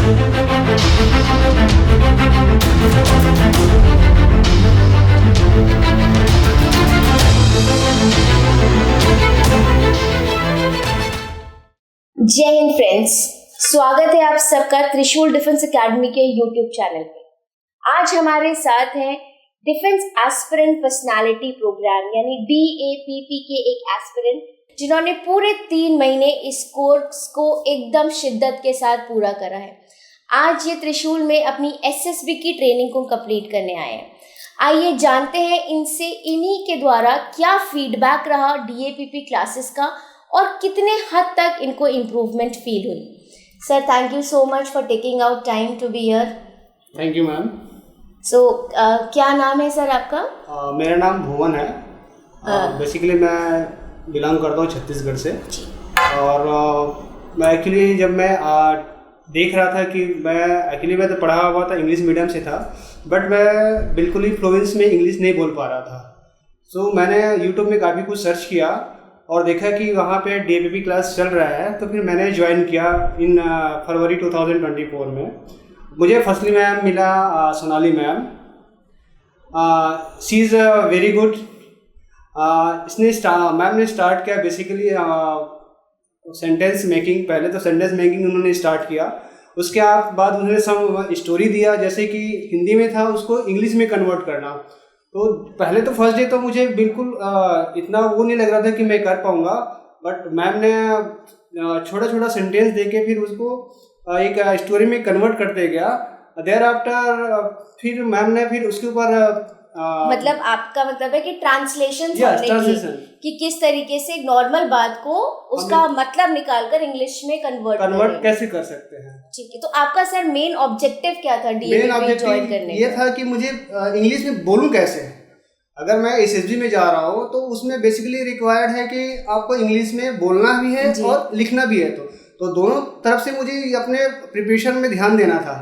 जय हिंद फ्रेंड्स, स्वागत है आप सबका त्रिशूल डिफेंस एकेडमी के यूट्यूब चैनल पे। आज हमारे साथ हैं डिफेंस एस्पिरेंट पर्सनालिटी प्रोग्राम यानी DAPP के एक एस्पिरेंट जिन्होंने पूरे 3 महीने इस कोर्स को एकदम शिद्दत के साथ पूरा करा है। आज ये त्रिशूल में अपनी SSB की ट्रेनिंग को कंप्लीट करने आए हैं। आइए जानते हैं इनसे इन्हीं के द्वारा क्या फीडबैक रहा DAPP क्लासेस का और कितने हद तक इनको इम्प्रूवमेंट फील हुई। Sir, thank you so much for taking out time to be here. Thank you ma'am. So क्या नाम है सर आपका? मेरा नाम भुवन है। बेसिकली मैं बिलोंग करता हूँ छत्तीसगढ़ से। और मैं एक्चुअली जब मैं देख रहा था कि मैं तो पढ़ा हुआ था, इंग्लिश मीडियम से था, बट मैं बिल्कुल ही फ्लुएंस में इंग्लिश नहीं बोल पा रहा था। सो मैंने यूट्यूब में काफ़ी कुछ सर्च किया और देखा कि वहाँ पे DAPP क्लास चल रहा है, तो फिर मैंने ज्वाइन किया इन फरवरी 2024 में। मुझे फर्स्टली मैम मिला Sonali ma'am. She is very good. Ma'am ने स्टार्ट किया बेसिकली सेंटेंस मेकिंग। पहले तो सेंटेंस मेकिंग उन्होंने स्टार्ट किया, उसके बाद उन्होंने सब स्टोरी दिया, जैसे कि हिंदी में था उसको इंग्लिश में कन्वर्ट करना। तो पहले तो फर्स्ट डे तो मुझे बिल्कुल इतना वो नहीं लग रहा था कि मैं कर पाऊँगा, बट मैम ने छोटा छोटा सेंटेंस देके फिर उसको एक स्टोरी में कन्वर्ट करते गया। देयर आफ्टर फिर मैम ने फिर उसके ऊपर मतलब आपका मतलब है कि ट्रांसलेशन कि किस तरीके से नॉर्मल बात को उसका मतलब निकालकर इंग्लिश में कन्वर्ट कैसे कर सकते हैं। ठीक है, तो आपका सर मेन ऑब्जेक्टिव क्या था DAPP ज्वाइन करने? ये था कि मुझे इंग्लिश में बोलूं कैसे। अगर मैं SSB में जा रहा हूँ तो उसमें बेसिकली रिक्वायर्ड है कि आपको इंग्लिश में बोलना भी है और लिखना भी है, तो दोनों तरफ से मुझे अपने प्रिपरेशन में ध्यान देना था।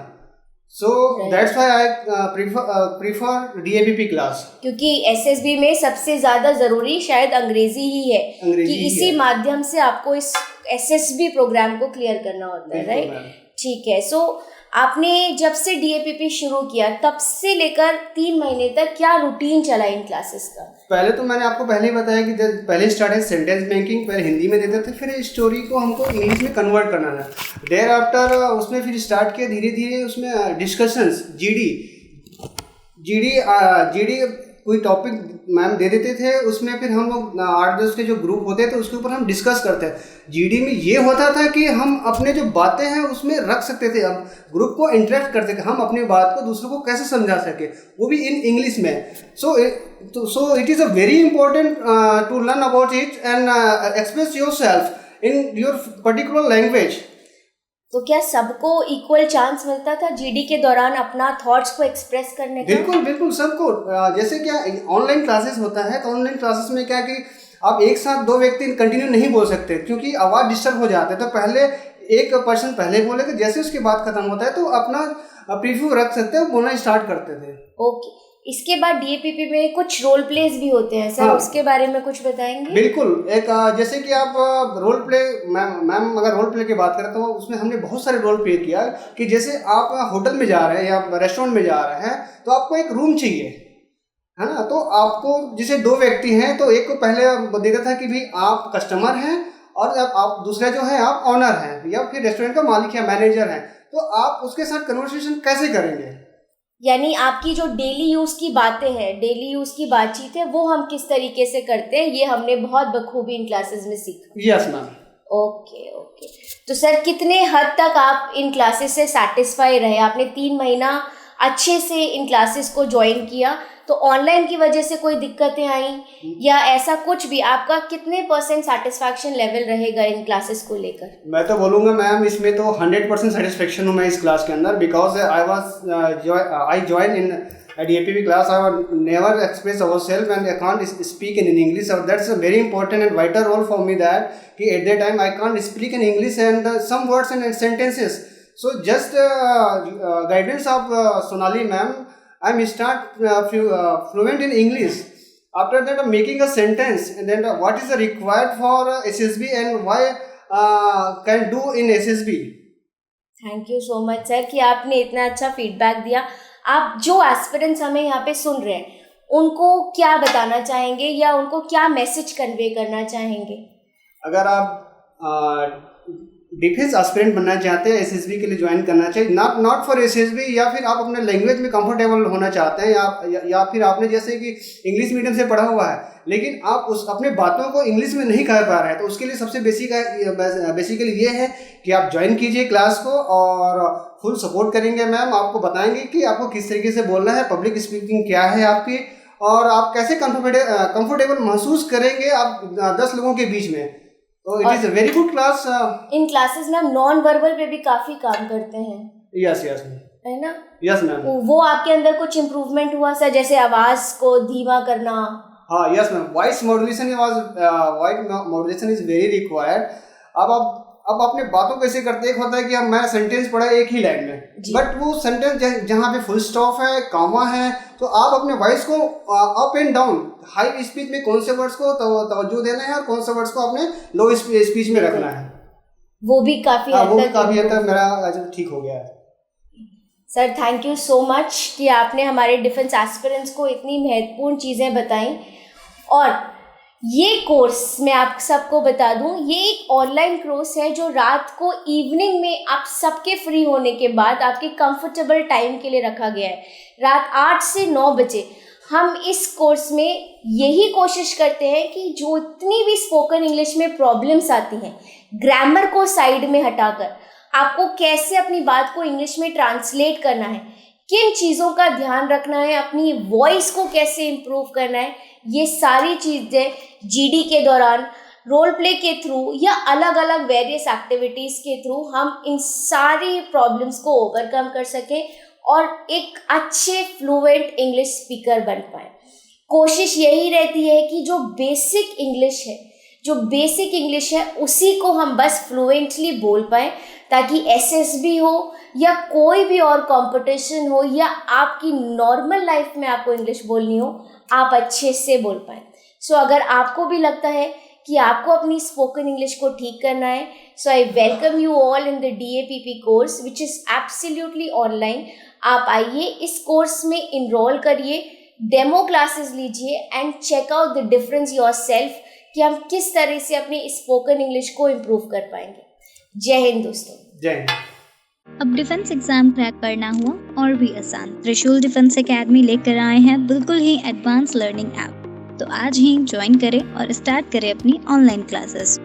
So that's why I prefer DAPP class, क्योंकि SSB में सबसे ज़्यादा ज़रूरी शायद अंग्रेजी ही है कि इसी माध्यम से आपको इस SSB प्रोग्राम को क्लियर करना होता है, राइट? ठीक है। सो आपने जब से DAPP शुरू किया तब से लेकर 3 महीने तक क्या रूटीन चला इन क्लासेस का? पहले तो मैंने आपको पहले ही बताया कि पहले स्टार्ट है सेंटेंस मेकिंग, पहले हिंदी में देते थे, फिर स्टोरी को हमको इंग्लिश में कन्वर्ट करना था। देयर आफ्टर उसमें फिर स्टार्ट किया धीरे धीरे उसमें डिस्कशंस। GD कोई टॉपिक मैम दे देते थे, उसमें फिर हम लोग 8-10 के जो ग्रुप होते थे उसके ऊपर हम डिस्कस करते हैं। GD में ये होता था कि हम अपने जो बातें हैं उसमें रख सकते थे, अब ग्रुप को इंटरेक्ट करते थे, हम अपनी बात को दूसरों को कैसे समझा सके, वो भी इन इंग्लिश में। So it is a very important to learn about it and express yourself in your particular language. तो क्या सबको इक्वल चांस मिलता था GD के दौरान अपना थॉट्स को एक्सप्रेस करने का? बिल्कुल सबको। जैसे क्या ऑनलाइन क्लासेस होता है, तो ऑनलाइन क्लासेस में क्या कि आप एक साथ 2 व्यक्ति कंटिन्यू नहीं बोल सकते क्योंकि आवाज़ डिस्टर्ब हो जाता है। तो पहले एक पर्सन पहले बोलेगा, जैसे उसकी बात खत्म होता है तो अपना प्रीव्यू रख सकते हैं, बोलना स्टार्ट करते थे। ओके। इसके बाद DAPP में कुछ रोल प्लेस भी होते हैं सर, उसके बारे में कुछ बताएंगे? बिल्कुल। एक जैसे कि आप रोल प्ले, मैम अगर रोल प्ले की बात करें तो उसमें हमने बहुत सारे रोल प्ले किया कि जैसे आप होटल में जा रहे हैं या रेस्टोरेंट में जा रहे हैं तो आपको एक रूम चाहिए, है ना। तो आपको जैसे 2 व्यक्ति हैं तो एक को पहले देता था कि भाई आप कस्टमर हैं और आप दूसरा जो है आप ऑनर हैं या फिर रेस्टोरेंट का मालिक या मैनेजर हैं, तो आप उसके साथ कन्वर्सेशन कैसे करेंगे। यानी आपकी जो डेली यूज़ की बातें हैं, डेली यूज़ की बातचीत है, वो हम किस तरीके से करते हैं, ये हमने बहुत बखूबी इन क्लासेस में सीखा। Yes ma'am. ओके। तो सर कितने हद तक आप इन क्लासेस से सेटिस्फाई रहे? आपने 3 महीना अच्छे से इन क्लासेस को ज्वाइन किया, तो ऑनलाइन की वजह से कोई दिक्कतें आई या ऐसा कुछ भी? आपका कितने % सेटिस्फैक्शन लेवल रहेगा इन क्लासेस को लेकर? मैं तो बोलूँगा मैम इसमें तो 100% सेटिस्फेक्शन हूँ मैं इस क्लास के अंदर, because I join in DAPP class. I have never expressed ourselves and I can't speak in English. So that's a very important and vital role for me that at that time I can't speak in English and some words and sentences. So just guidance of Sonali ma'am, I'm start fluent in English. After that, I'm making a sentence and then what is required for SSB and why can do in SSB. Thank you so much sir कि आपने इतना अच्छा feedback दिया। आप जो aspirants हमें यहाँ पे सुन रहे हैं उनको क्या बताना चाहेंगे या उनको क्या मैसेज कन्वे करना चाहेंगे? अगर आप डिफेंस एस्पिरेंट बनना चाहते हैं, एसएसबी के लिए ज्वाइन करना चाहिए, नॉट फॉर एसएसबी, या फिर आप अपने लैंग्वेज में कंफर्टेबल होना चाहते हैं, या फिर आपने जैसे कि इंग्लिश मीडियम से पढ़ा हुआ है लेकिन आप उस अपने बातों को इंग्लिश में नहीं कह पा रहे हैं, तो उसके लिए सबसे बेसिकली ये है कि आप ज्वाइन कीजिए क्लास को और फुल सपोर्ट करेंगे मैम। आपको बताएंगे कि आपको किस तरीके से बोलना है, पब्लिक स्पीकिंग क्या है आपकी, और आप कैसे कंफर्टेबल महसूस करेंगे आप 10 लोगों के बीच में। तो it is a very good class. In classes में हम नॉन वर्बल पे भी काफी काम करते हैं। यस है ना? Yes ma'am. वो आपके अंदर कुछ इम्प्रूवमेंट हुआ सर, जैसे आवाज को धीमा करना? हाँ yes ma'am, voice modulation is very required. अब अपने बातों कैसे करते, एक होता है कि अब मैं सेंटेंस पढ़ा एक ही लाइन में, बट वो सेंटेंस जहाँ पे फुल स्टॉप है, कॉमा है, तो आप अपने वॉइस को up and down, high speech में कौन से वर्ड्स को तवज्जो देना है और कौन से वर्ड्स को अपने लो स्पीच में रखना है, वो भी काफी हद तक मेरा ठीक हो गया है। Sir thank you so much कि आपने हमारे डिफेंस एस्पिरेंट्स को इतनी महत्वपूर्ण चीज़ें बताई। और ये कोर्स मैं आप सबको बता दूं, ये एक ऑनलाइन कोर्स है जो रात को इवनिंग में आप सबके फ्री होने के बाद आपके कंफर्टेबल टाइम के लिए रखा गया है। रात 8 से 9 बजे हम इस कोर्स में यही कोशिश करते हैं कि जो इतनी भी स्पोकन इंग्लिश में प्रॉब्लम्स आती हैं, ग्रामर को साइड में हटाकर आपको कैसे अपनी बात को इंग्लिश में ट्रांसलेट करना है, किन चीज़ों का ध्यान रखना है, अपनी वॉइस को कैसे इम्प्रूव करना है, ये सारी चीज़ें जीडी के दौरान रोल प्ले के थ्रू या अलग अलग वेरियस एक्टिविटीज़ के थ्रू हम इन सारी प्रॉब्लम्स को ओवरकम कर सकें और एक अच्छे फ्लुएंट इंग्लिश स्पीकर बन पाए। कोशिश यही रहती है कि जो बेसिक इंग्लिश है उसी को हम बस फ्लुएंटली बोल पाएँ, ताकि एसएसबी हो या कोई भी और कंपटीशन हो या आपकी नॉर्मल लाइफ में आपको इंग्लिश बोलनी हो, आप अच्छे से बोल पाएँ। सो अगर आपको भी लगता है कि आपको अपनी स्पोकन इंग्लिश को ठीक करना है, so I welcome you all in the DAPP course which is absolutely online. आप आइए, इस कोर्स में इनरोल करिए, डेमो क्लासेस लीजिए and check out the difference yourself कि हम किस तरह से अपनी स्पोकन इंग्लिश को इम्प्रूव कर पाएंगे। जय हिंद दोस्तों। जय हिंद। अब डिफेंस एग्जाम क्रैक करना हुआ और भी आसान, त्रिशूल डिफेंस एकेडमी लेकर आए हैं बिल्कुल ही एडवांस लर्निंग ऐप। तो आज ही ज्वाइन करें और स्टार्ट करें अपनी ऑनलाइन क्लासेस।